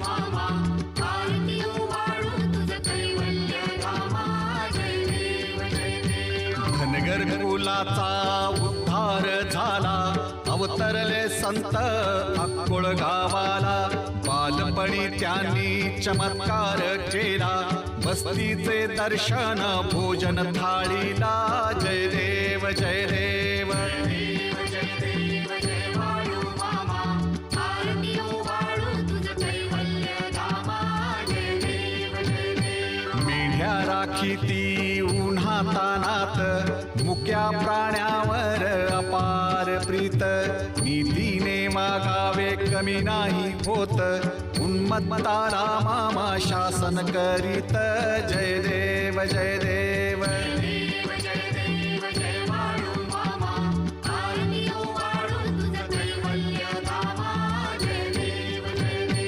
मामा आरती ओवाळू तुझ कैवल्य धामा जय देव जय देव धनगर कुलाचा उद्धार झाला अवतरले संत अक्कोळ गावाला बालपणी त्यांनी चमत्कार केला बस्तीचे दर्शन भोजन थाळीला जय देव जय देव देव जय देव जय वाळू मामा आरती ओवाळू तुझ कैवल्य धामा जय देव जय देव मेढ्या राखी ती उन्हातानात मुक्या प्राण्यावर अपार प्रीत नीतीने मागावे कमी नाही होत उन्मत्ताला मामा शासन करीत जय देव जय देव